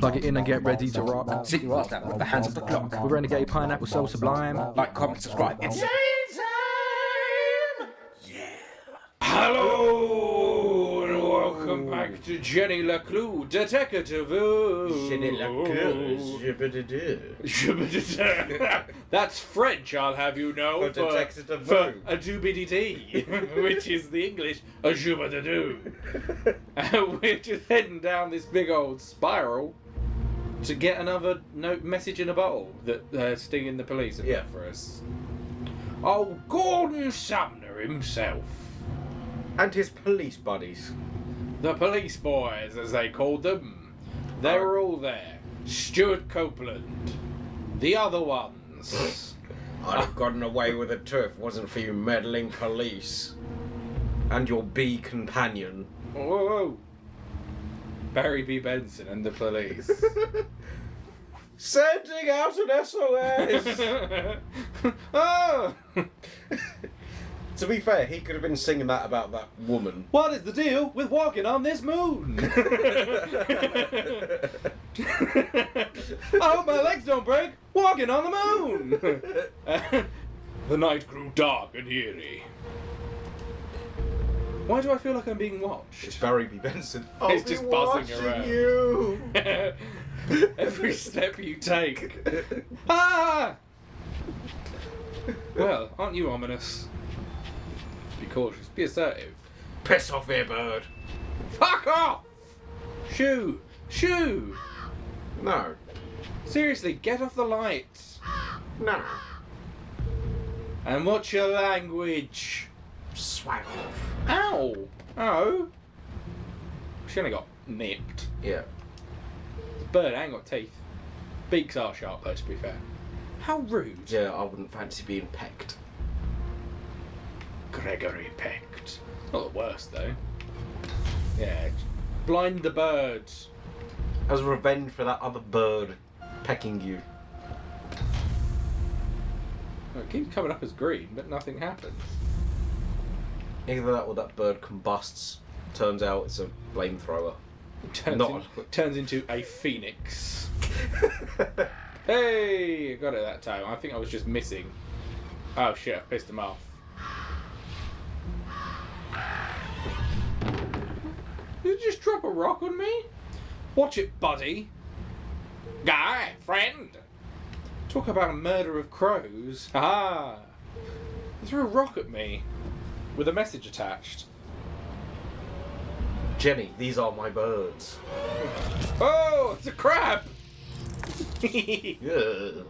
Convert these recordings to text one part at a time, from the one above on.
Plug it in and get ready to rock. Sit your ass down with the hands of the clock. With Renegade Pineapple so sublime. Like, comment, subscribe. It's time! Yeah. Hello and welcome back to Jenny LeClue, Detectivú. Jenny LeClue. That's French, I'll have you know, For Detectivú. for a doobity-dee, which is the English a jubadadoo. We're just heading down this big old spiral to get another message in a bottle that Sting the police have left for us. Oh, Gordon Sumner himself. And his police buddies. The police boys, as they called them. They were all there. Stuart Copeland. The other ones. I'd have gotten away with it too if it wasn't for you meddling police. And your bee companion. Whoa. Barry B Benson and the police. Sending out an SOS! Oh! To be fair, he could have been singing that about that woman. What is the deal with walking on this moon? I hope my legs don't break walking on the moon. The night grew dark and eerie. Why do I feel like I'm being watched? It's Barry B Benson. It's just buzzing around. You. Every step you take. Ah! Well, aren't you ominous? Be cautious. Be assertive. Piss off here, bird. Fuck off! Shoo! Shoo! No. Seriously, get off the lights. No. And what's your language? Swag off. Ow! Oh. She only got nipped. Yeah. Bird ain't got teeth. Beaks are sharp though, to be fair. How rude. Yeah, I wouldn't fancy being pecked. Gregory pecked. Not the worst though. Yeah. Blind the birds. As revenge for that other bird pecking you. Well, it keeps coming up as green, but nothing happens. Either that or that bird combusts. Turns out it's a flamethrower. Turns into a phoenix. Hey, I got it that time. I think I was just missing. Oh shit, I pissed him off. Did you just drop a rock on me? Watch it, buddy. Guy, friend. Talk about a murder of crows. Ah. He threw a rock at me with a message attached. Jenny, these are my birds. Oh, it's a crab. Yeah.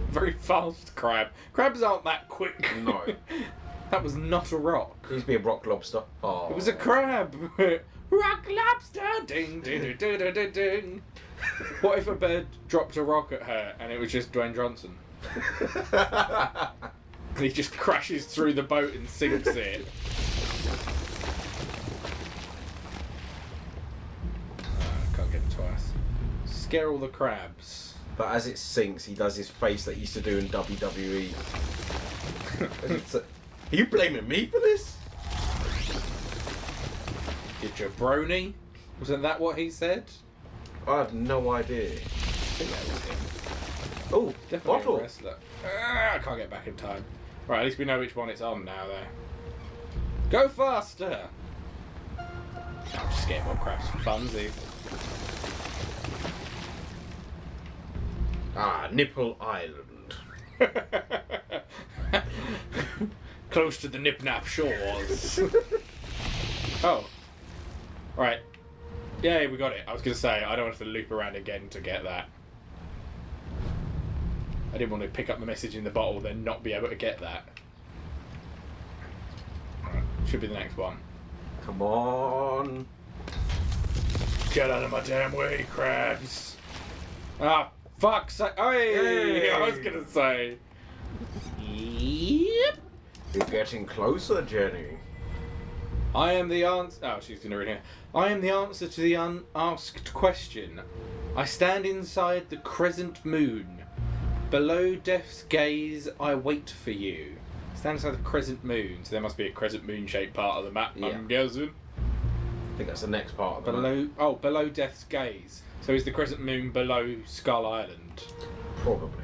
Very fast crab. Crabs aren't that quick. No. That was not a rock. It used to be a rock lobster. Oh. It was a crab. Rock lobster. Ding, ding, ding, ding, ding, ding, ding. What if a bird dropped a rock at her and it was just Dwayne Johnson? And he just crashes through the boat and sinks it. Can't get it twice. Scare all the crabs. But as it sinks, he does his face that he used to do in WWE. Are you blaming me for this? You jabroni? Wasn't that what he said? I have no idea. I think that was him. Oh, Definitely bottle. a wrestler. I can't get back in time. Right, at least we know which one it's on now, though. Go faster! I'm just getting more crabs for funsies. Ah, Nipple Island. Close to the Nip-Nap shores. Oh. Right. Yay, we got it. I was going to say, I don't want to loop around again to get that. I didn't want to pick up the message in the bottle, then not be able to get that. Right, should be the next one. Come on. Get out of my damn way, crabs. Ah, fuck's sake. Hey, I was going to say. Yep. You're getting closer, Jenny. I am the answer. Oh, she's going to read here. I am the answer to the unasked question. I stand inside the crescent moon. Below death's gaze, I wait for you. Stand inside the crescent moon. So there must be a crescent moon-shaped part of the map, Yeah. I'm guessing. I think that's the next part of the map. Below death's gaze. So is the crescent moon below Skull Island? Probably.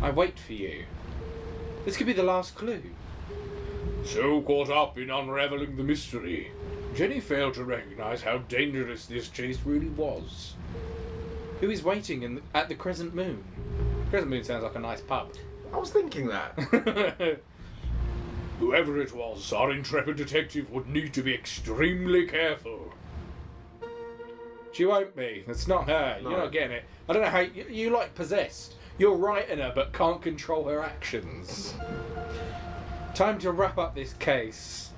I wait for you. This could be the last clue. So caught up in unravelling the mystery, Jenny failed to recognise how dangerous this chase really was. Who is waiting at the Crescent Moon? Crescent Moon sounds like a nice pub. I was thinking that. Whoever it was, our intrepid detective would need to be extremely careful. She won't be. That's not her. No. You're not getting it. I don't know how... You like possessed. You're writing her but can't control her actions. Time to wrap up this case.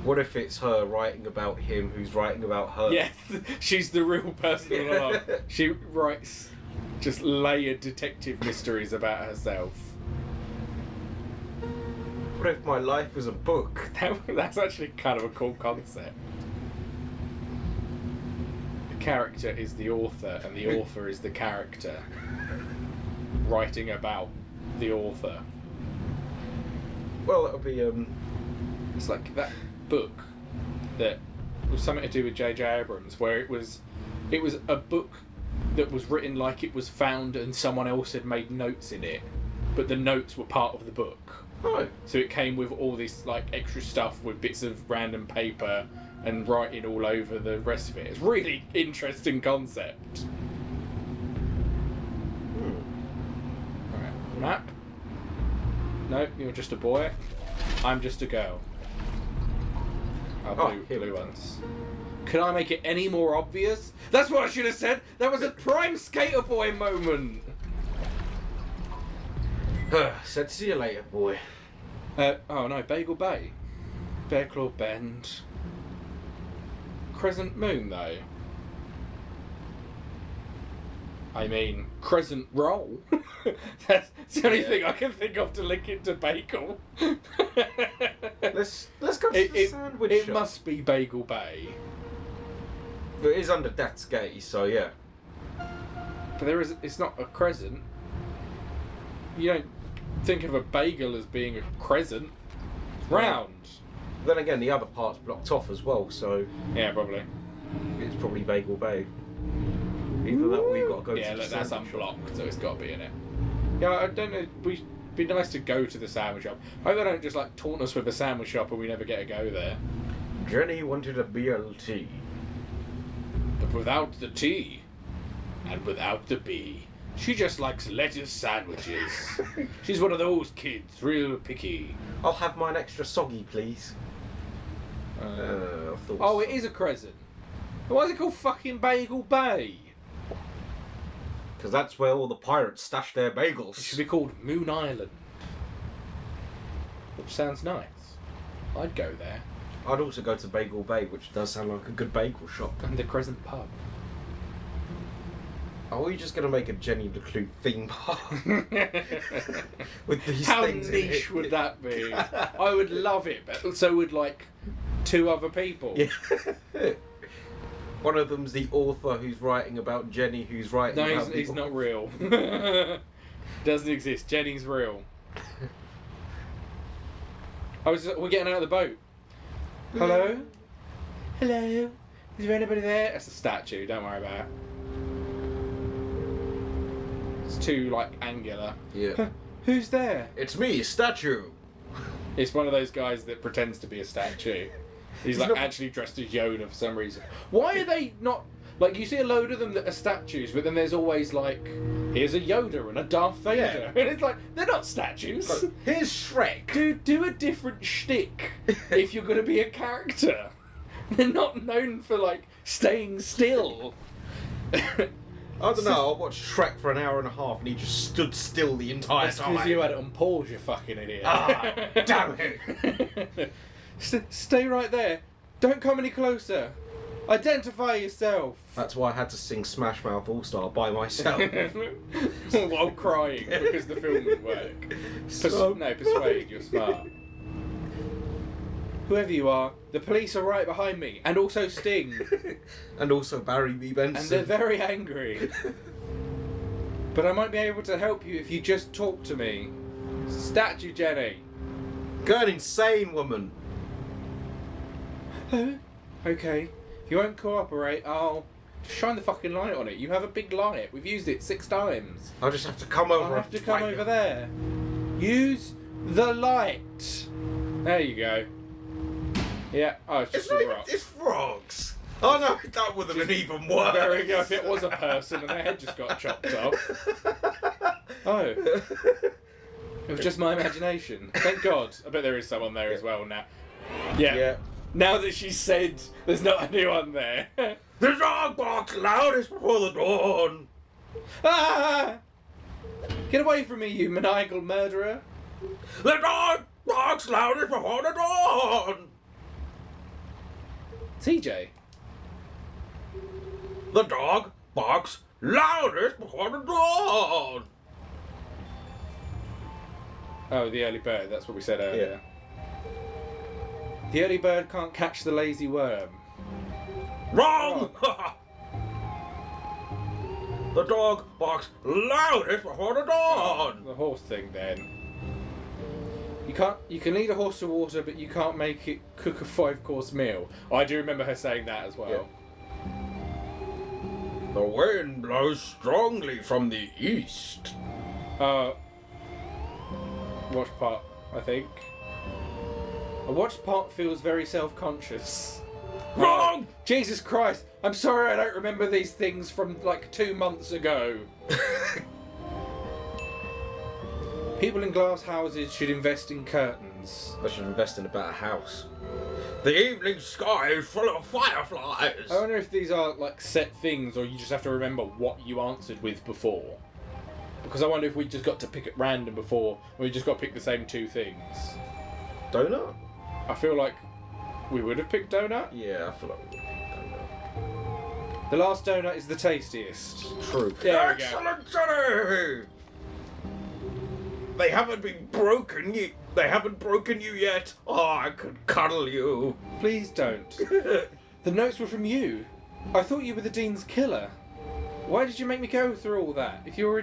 What if it's her writing about him who's writing about her? Yeah, she's the real person all along. She writes just layered detective mysteries about herself. What if my life was a book? That's actually kind of a cool concept. The character is the author and the author is the character writing about the author. Well, it'll be It's like that book that was something to do with J.J. Abrams, where it was a book that was written like it was found and someone else had made notes in it, but the notes were part of the book. Oh. So it came with all this like extra stuff with bits of random paper and writing all over the rest of it. It's a really interesting concept. Alright, map. Nope, you're just a boy. I'm just a girl. Blue ones. Could I make it any more obvious? That's what I should have said! That was a prime skater boy moment! Said see you later, boy. Oh no, Bagel Bay. Bear Claw Bend. Crescent Moon, though. I mean, Crescent Roll. That's the only thing I can think of to link it to Bagel. Let's go to the sandwich It shop. must be Bagel Bay. But it is under Death's Gate, so yeah. But it's not a crescent. You don't think of a bagel as being a crescent. It's round. Then again, the other part's blocked off as well, so Yeah, probably. it's probably Bagel Bay. Either that or you've got to go to Yeah, the look, that's sandwich shop. unblocked, so it's got to be in it. Yeah, I don't know. We'd be nice to go to the sandwich shop. I hope they don't just like taunt us with a sandwich shop and we never get to go there. Jenny wanted a BLT. But without the T, and without the B, she just likes lettuce sandwiches. She's one of those kids, real picky. I'll have mine extra soggy, please. Oh, it is a crescent. Why is it called fucking Bagel Bay? Because that's where all the pirates stash their It bagels. should be called Moon Island. Which sounds nice. I'd go there. I'd also go to Bagel Bay, which does sound like a good bagel shop. And the Crescent Pub. Are we just going to make a Jenny LeClue theme park? With these How things in niche it? would that be? I would love it, but so would like 2 other people. Yeah. One of them's the author who's writing about Jenny, who's writing No, about he's the not real. Doesn't exist. Jenny's real. We're getting out of the boat. Hello? Hello? Is there anybody there? It's a statue, don't worry about it. It's too, like, angular. Yeah. Who's there? It's me, a statue. It's one of those guys that pretends to be a statue. He's like not- actually dressed as Yoda for some reason. Why are they not... Like, you see a load of them that are statues, but then there's always, like, here's a Yoda and a Darth Vader. Yeah. And it's like, they're not statues. Here's Shrek. Do a different shtick if you're going to be a character. They're not known for, like, staying still. I don't know, I watched Shrek for an hour and a half and he just stood still the entire That's time. because you had it on pause, you fucking idiot. Ah, damn it. Stay right there. Don't come any closer. Identify yourself. That's why I had to sing Smash Mouth All Star by myself. While crying because the film didn't work. Persuade, you're smart. Whoever you are, the police are right behind me, and also Sting. And also Barry B Benson. And they're very angry. But I might be able to help you if you just talk to me. Statue Jenny. Going insane, woman. Oh, okay. If you won't cooperate, I'll Just shine the fucking light on it. You have a big light. We've used it 6 times. I'll just have to come over. I'll have to come over there. Use the light. There you go. Yeah. Oh, it's just a rock. It's frogs. Oh no, that would have been even worse. There we go. If it was a person and their head just got chopped off. Oh. It was just my imagination. Thank God. I bet there is someone there as well now. Yeah. Now that she said there's not anyone there. The dog barks loudest before the dawn. Ah! Get away from me, you maniacal murderer. The dog barks loudest before the dawn. TJ. The dog barks loudest before the dawn. Oh, the early bird. That's what we said earlier. The early bird can't catch the lazy worm. Wrong! The dog barks loudest before the dawn. The horse thing, then. You can lead a horse to water, but you can't make it cook a 5-course meal. I do remember her saying that as well. The wind blows strongly from the east. Watch part, I think. A watch part feels very self-conscious. Wrong! Jesus Christ! I'm sorry I don't remember these things from like 2 months ago. People in glass houses should invest in curtains. I should invest in a better house. The evening sky is full of fireflies. I wonder if these are like set things or you just have to remember what you answered with before. Because I wonder if we just got to pick at random before, or we just got to pick the same 2 things. Donut? I feel like we would have picked donut. Yeah, I feel like we would have picked donut. The last donut is the tastiest. True. There we go. Excellent, Johnny! They haven't broken you yet. Oh, I could cuddle you. Please don't. The notes were from you. I thought you were the Dean's killer. Why did you make me go through all that? If you were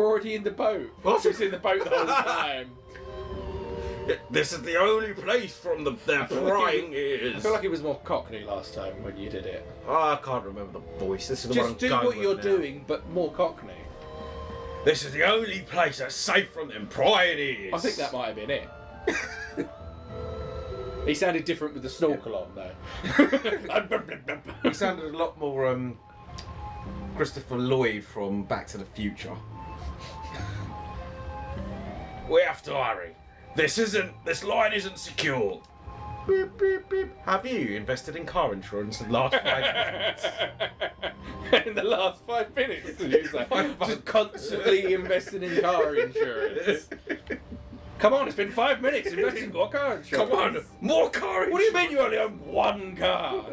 already in the boat. What? He was in the boat the whole time. This is the only place from their prying I ears. feel like it was more Cockney last time when you did it. Oh, I can't remember the voice. This is the one I'm Just do going what with you're now. doing, but more Cockney. This is the only place that's safe from them prying ears. I think that might have been it. He sounded different with the snorkel on, though. He sounded a lot more Christopher Lloyd from Back to the Future. We have to hurry. This line isn't secure. Beep, beep, beep. Have you invested in car insurance in the last 5 minutes? In the last 5 minutes, did you say? Just constantly investing in car insurance. Come on, it's been 5 minutes. Invest in more car insurance. Come on, more car insurance. What do you mean you only own 1 car?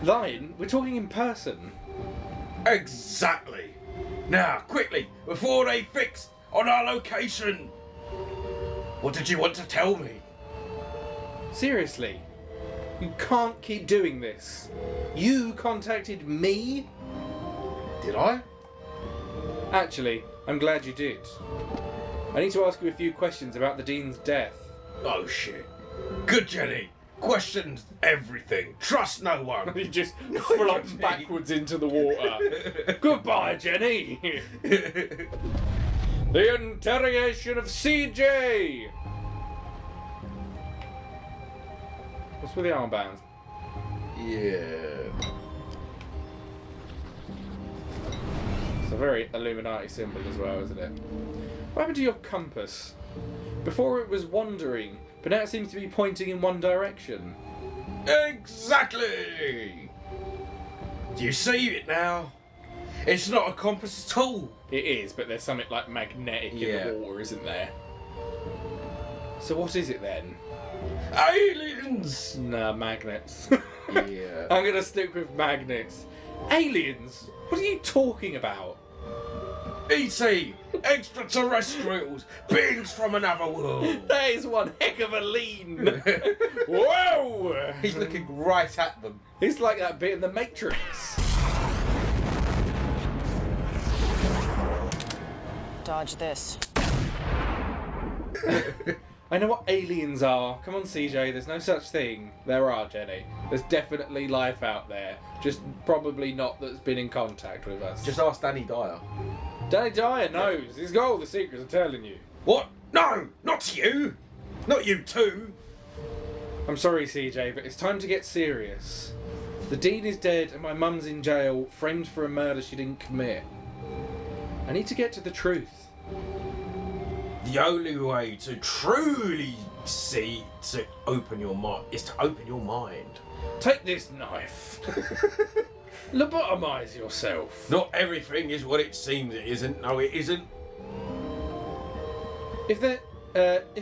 Lion, we're talking in person. Exactly. Now, quickly, before they fix on our location. What did you want to tell me? Seriously, you can't keep doing this. You contacted me? Did I? Actually, I'm glad you did. I need to ask you a few questions about the Dean's death. Oh shit. Good, Jenny. Questions everything. Trust no one. He just flops backwards into the water. Goodbye, Jenny. The interrogation of CJ. What's with the armband? Yeah. It's a very Illuminati symbol as well, isn't it? What happened to your compass? Before it was wandering, but now it seems to be pointing in one direction. Exactly. Do you see it now? It's not a compass at all. It is, but there's something like magnetic in the water, isn't there? So what is it then? Aliens. Nah, magnets. Yeah. I'm gonna stick with magnets. Aliens? What are you talking about? E.T. Extraterrestrials. Beings from another world. That is one heck of a lean. Whoa! He's looking right at them. It's like that bit in the Matrix. Dodge this. I know what aliens are. Come on, CJ. There's no such thing. There are, Jenny. There's definitely life out there. Just probably not that's been in contact with us. Just ask Danny Dyer. Danny Dyer knows. He's got all the secrets, I'm telling you. What? No! Not you! Not you too! I'm sorry, CJ, but it's time to get serious. The Dean is dead and my mum's in jail, framed for a murder she didn't commit. I need to get to the truth. The only way to truly open your mind is to open your mind. Take this knife. Lobotomize yourself. Not everything is what it seems it isn't. No, it isn't. If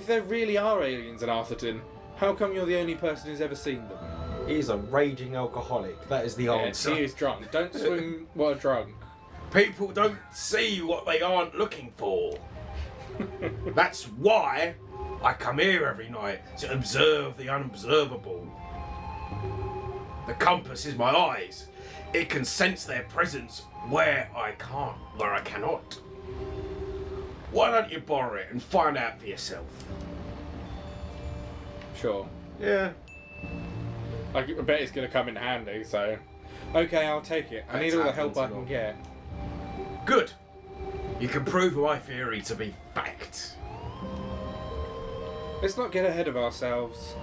there really are aliens in Arthurton, how come you're the only person who's ever seen them? He's a raging alcoholic. That is the answer. He is drunk. Don't swim while drunk. People don't see what they aren't looking for. That's why I come here every night, to observe the unobservable. The compass is my eyes. It can sense their presence where I cannot. Why don't you borrow it and find out for yourself? Sure. Yeah. I bet it's going to come in handy, so... Okay, I'll take it. I need all the help I can get. Good. You can prove my theory to be fact. Let's not get ahead of ourselves.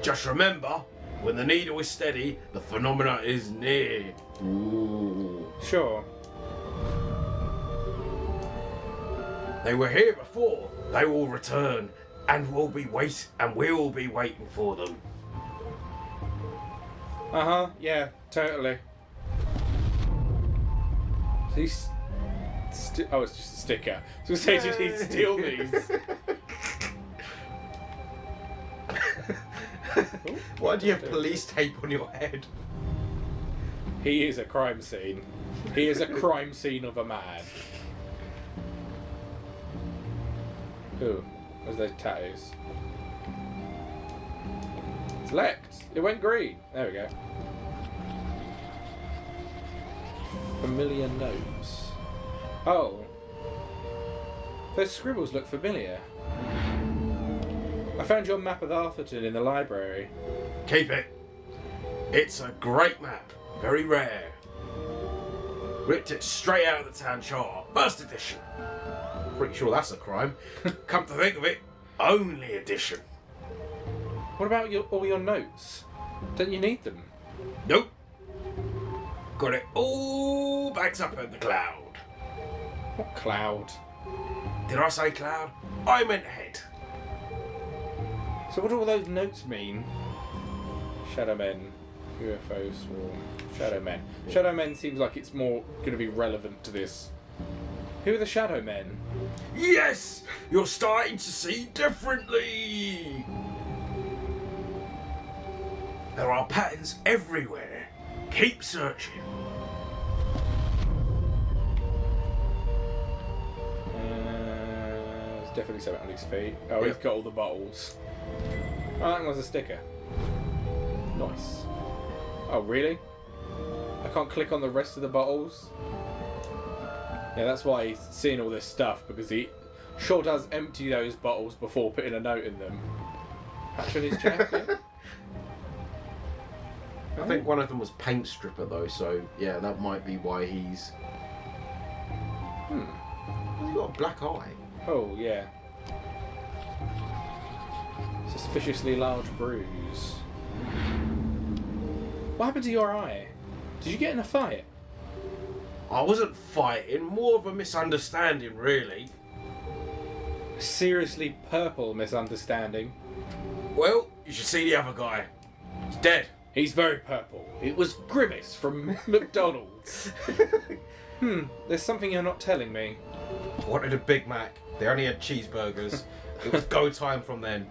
Just remember, when the needle is steady, the phenomena is near. Ooh. Sure. They were here before. They will return, and we'll be waiting for them. Yeah, totally. He's oh, it's just a sticker. I was going to say, did he steal these? Why do you have police tape on your head? He is a crime scene. He is a crime scene of a man. Ooh, where's those tattoos? Select. It went green. There we go. Familiar notes. Oh. Those scribbles look familiar. I found your map of Arthurton in the library. Keep it. It's a great map. Very rare. Ripped it straight out of the town charter. First edition. Pretty sure that's a crime. Come to think of it, only edition. What about all your notes? Don't you need them? Nope. Got it all backed up in the cloud. What cloud? Did I say cloud? I meant head. So what do all those notes mean? Shadow men, UFO swarm, shadow men. Shadow men seems like it's more going to be relevant to this. Who are the shadow men? Yes! You're starting to see differently! There are patterns everywhere. Keep searching. There's definitely something on his feet. Oh, he's got all the bottles. Oh, that was a sticker. Nice. Oh, really? I can't click on the rest of the bottles? Yeah, that's why he's seeing all this stuff, because he sure does empty those bottles before putting a note in them. Patch on his jacket? I think one of them was paint stripper though, so yeah, that might be why he's... He's got a black eye. Oh, yeah. Suspiciously large bruise. What happened to your eye? Did you get in a fight? I wasn't fighting, more of a misunderstanding really. A seriously purple misunderstanding. Well, you should see the other guy. He's dead. He's very purple. It was Grimace from McDonald's. There's something you're not telling me. I wanted a Big Mac. They only had cheeseburgers. It was go time from then.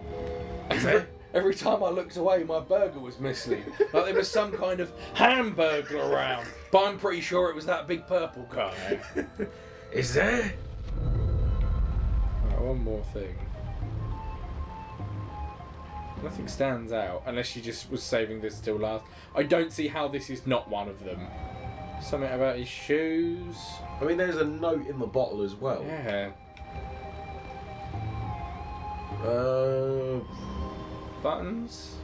Every time I looked away, my burger was missing. Like there was some kind of hamburger around. But I'm pretty sure it was that big purple guy. Is there? Right, one more thing. Nothing stands out, unless she just was saving this till last. I don't see how this is not one of them. Something about his shoes. I mean, there's a note in the bottle as well. Yeah. Buttons.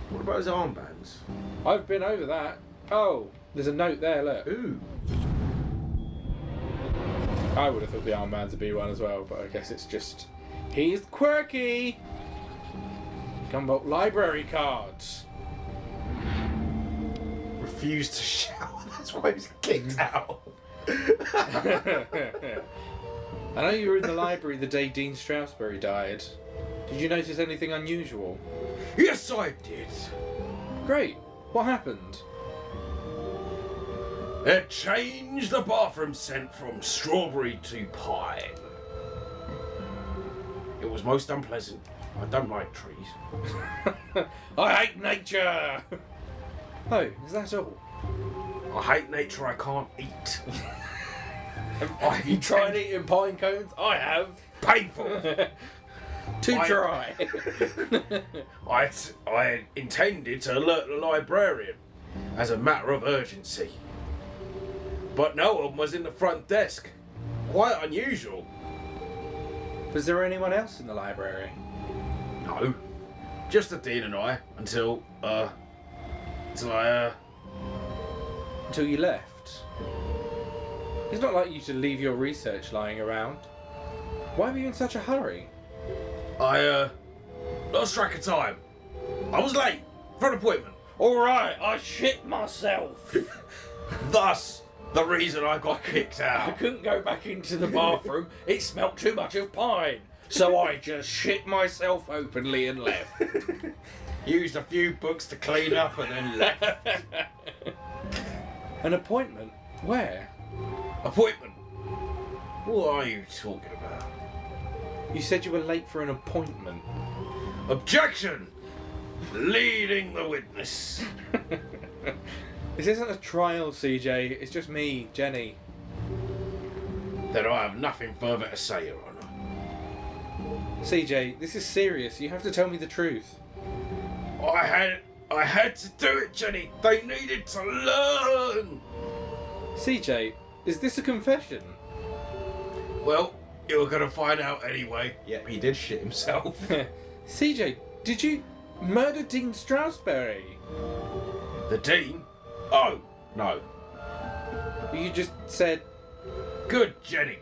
What about his armbands? I've been over that. Oh, there's a note there, look. Ooh. I would have thought the armbands would be one as well, but I guess it's just... He's quirky! Gumbolt library cards. Refused to shower. That's why he was kicked out. I know you were in the library the day Dean Strasberry died. Did you notice anything unusual? Yes, I did. Great. What happened? It changed the bathroom scent from strawberry to pine. It was most unpleasant. I don't like trees. I hate nature! Oh, is that all? I hate nature I can't eat. Have you tried eating pine cones? I have. Painful. Too dry. I intended to alert the librarian as a matter of urgency. But no one was in the front desk. Quite unusual. Was there anyone else in the library? No. Just the Dean and I until Until you left? It's not like you to leave your research lying around. Why were you in such a hurry? I lost track of time. I was late for an appointment. Alright, I shit myself. Thus, the reason I got kicked I out. couldn't go back into the bathroom. It smelt too much of pine. So I just shit myself openly and left. Used a few books to clean up and then left. An appointment? Where? Appointment? What are you talking about? You said you were late for an appointment. Objection! Leading the witness. This isn't a trial, CJ. It's just me, Jenny. Then I have nothing further to say, Your Honour. CJ, this is serious. You have to tell me the truth. I had to do it, Jenny. They needed to learn. CJ, is this a confession? Well, you're gonna find out anyway. Yep, he did shit himself. CJ, did you murder Dean Strasberry? The Dean? Oh, no. You just said... Good, Jenny.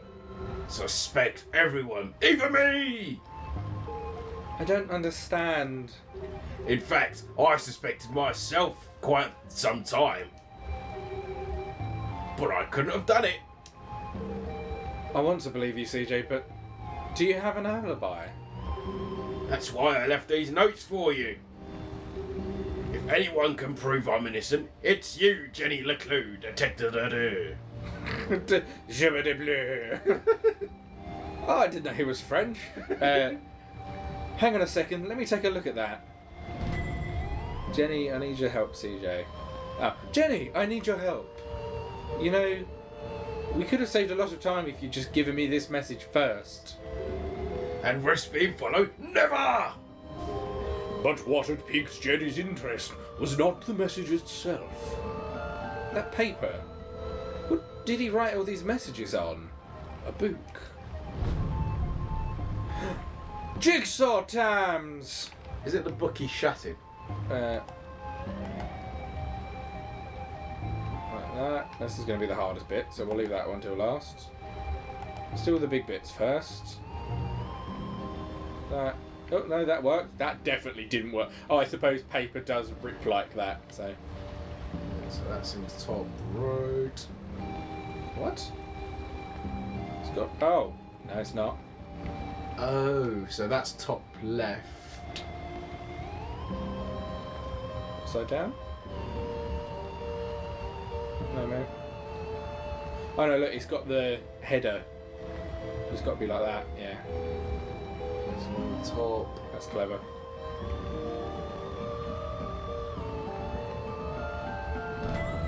Suspect everyone, even me. I don't understand. In fact, I suspected myself quite some time. But I couldn't have done it. I want to believe you, CJ, but do you have an alibi? That's why I left these notes for you. If anyone can prove I'm innocent, it's you, Jenny LeClue, Detectivú. Je de bleu. Oh, I didn't know he was French. Hang on a second, let me take a look at that. Jenny, I need your help, CJ. Oh, Jenny, I need your help. You know, we could have saved a lot of time if you'd just given me this message first. And risk being followed? Never! But what had piqued Jenny's interest was not the message itself. That paper. What did he write all these messages on? A book. Jigsaw times! Is it the book he shattered? Like that. This is going to be the hardest bit, so we'll leave that one till last. Let's do all the big bits first. That. Oh, no, that worked. That definitely didn't work. Oh, I suppose paper does rip like that, so... So that's in the top right. What? It's got... Oh. No, it's not. Oh, so that's top left. Upside down? No, man. Oh, no, look, it's got the header. It's got to be like that, yeah. It's on the top. That's clever.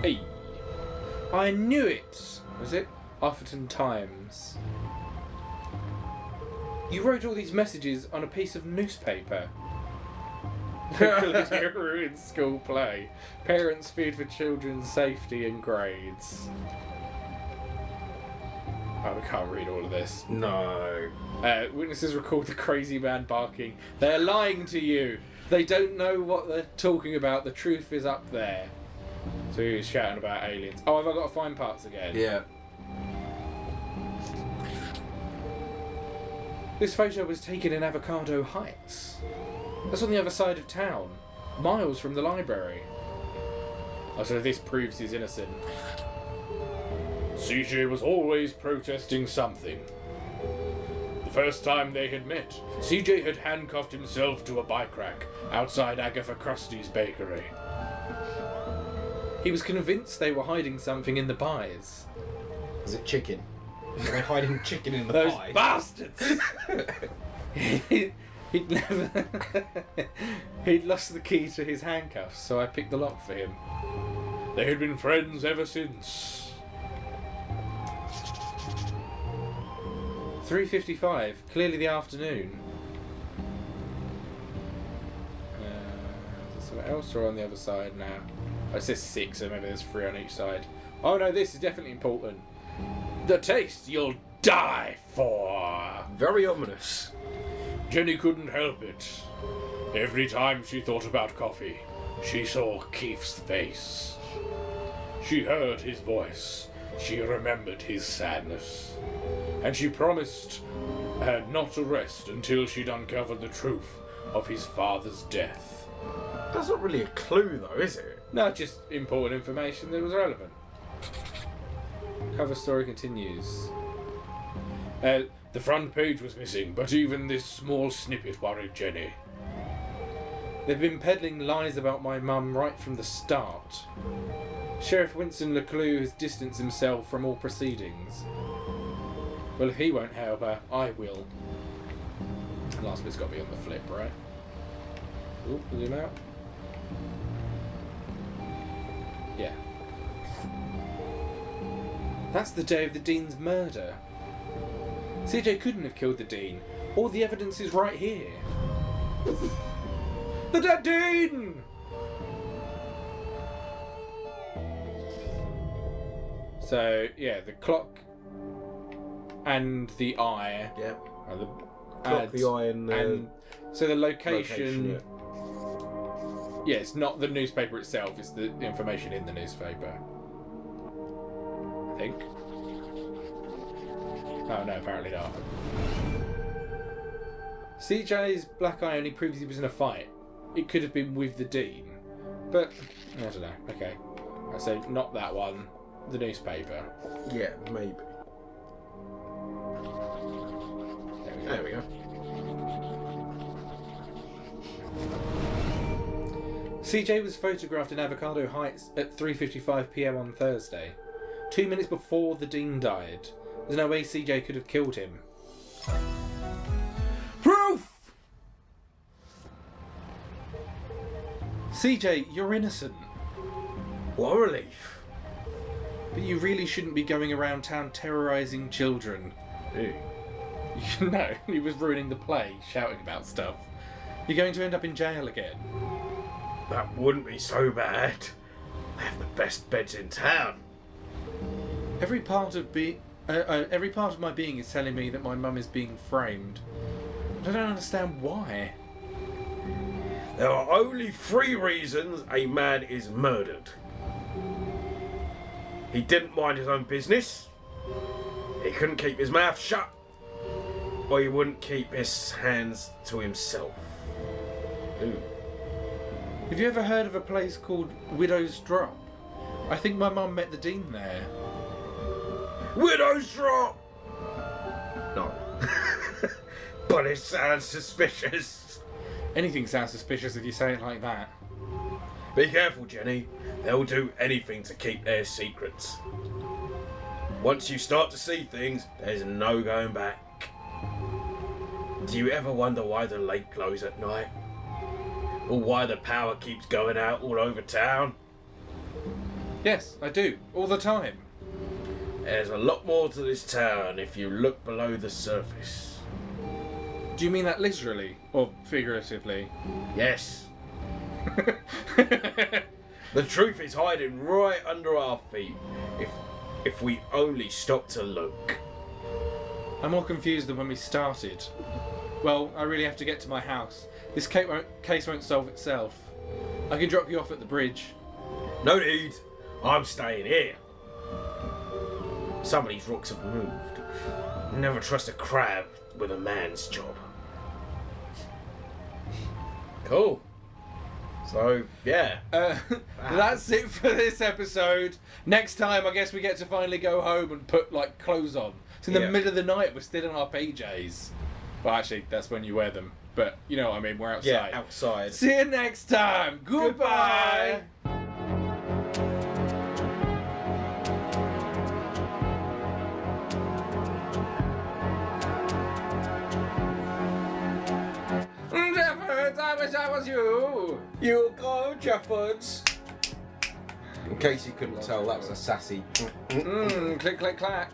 Hey! I knew it! Was it? Atherton Times. You wrote all these messages on a piece of newspaper. including a ruined school play. Parents feared for children's safety and grades. Oh, we can't read all of this. No. Witnesses record the crazy man barking. They're lying to you. They don't know what they're talking about. The truth is up there. So he was shouting about aliens. Oh, have I got to find parts again? Yeah. This photo was taken in Avocado Heights. That's on the other side of town. Miles from the library. Oh, so this proves he's innocent. CJ was always protesting something. The first time they had met, CJ had handcuffed himself to a bike rack outside Agatha Krusty's bakery. He was convinced they were hiding something in the pies. Is it chicken? Are they hiding chicken in the Those pie? bastards! He'd never... He'd lost the key to his handcuffs, so I picked the lock for him. They had been friends ever since. 3:55, clearly the afternoon. Is there something else or on the other side now? Oh, it says 6, so maybe there's 3 on each side. Oh no, this is definitely important. The taste you'll die for. Very ominous. Jenny couldn't help it. Every time she thought about coffee, she saw Keith's face. She heard his voice. She remembered his sadness. And she promised not to rest until she'd uncovered the truth of his father's death. That's not really a clue, though, is it? No, just important information that was relevant. Cover story continues. The front page was missing, but even this small snippet worried Jenny. They've been peddling lies about my mum right from the start. Sheriff Winston LeClue has distanced himself from all proceedings. Well, if he won't help her, I will. The last bit's got to be on the flip, right? Ooh, zoom out. Yeah. That's the day of the Dean's murder. CJ couldn't have killed the Dean. All the evidence is right here. The dead Dean! So, yeah, the clock and the eye. Yep. Are the Clock, the eye, and the so the location. yeah. Yeah, it's not the newspaper itself, it's the information in the newspaper. I think. Oh no, apparently not. CJ's black eye only proves he was in a fight. It could have been with the Dean. But, I don't know. Okay. So, not that one. The newspaper. Yeah, maybe. There we go. CJ was photographed in Avocado Heights at 3:55 PM on Thursday. 2 minutes before the Dean died. There's no way CJ could have killed him. Proof! CJ, you're innocent. What a relief. But you really shouldn't be going around town terrorising children. Ew. No, he was ruining the play, shouting about stuff. You're going to end up in jail again. That wouldn't be so bad. They have the best beds in town. Every part of my being is telling me that my mum is being framed. But I don't understand why. There are only 3 reasons a man is murdered. He didn't mind his own business, he couldn't keep his mouth shut, or he wouldn't keep his hands to himself. Ooh. Have you ever heard of a place called Widow's Drop? I think my mum met the Dean there. Widow's Drop! No. But it sounds suspicious. Anything sounds suspicious if you say it like that. Be careful, Jenny. They'll do anything to keep their secrets. Once you start to see things, there's no going back. Do you ever wonder why the lake glows at night? Or why the power keeps going out all over town? Yes, I do. All the time. There's a lot more to this town if you look below the surface. Do you mean that literally? Or figuratively? Yes, The truth is hiding right under our feet. If we only stop to look. I'm more confused than when we started. Well, I really have to get to my house. This case won't solve itself. I can drop you off at the bridge. No need. I'm staying here. Some of these rocks have moved. Never trust a crab with a man's job. Cool. So, yeah. That's it for this episode. Next time, I guess we get to finally go home and put, like, clothes on. It's in the middle of the night, we're still in our PJs. Well, actually, that's when you wear them. But, you know what I mean, we're outside. Yeah, outside. See you next time. Goodbye. Jeffords, I wish I was you. You go, Jeffords. In case you couldn't tell, that was a sassy. Click, click, clack.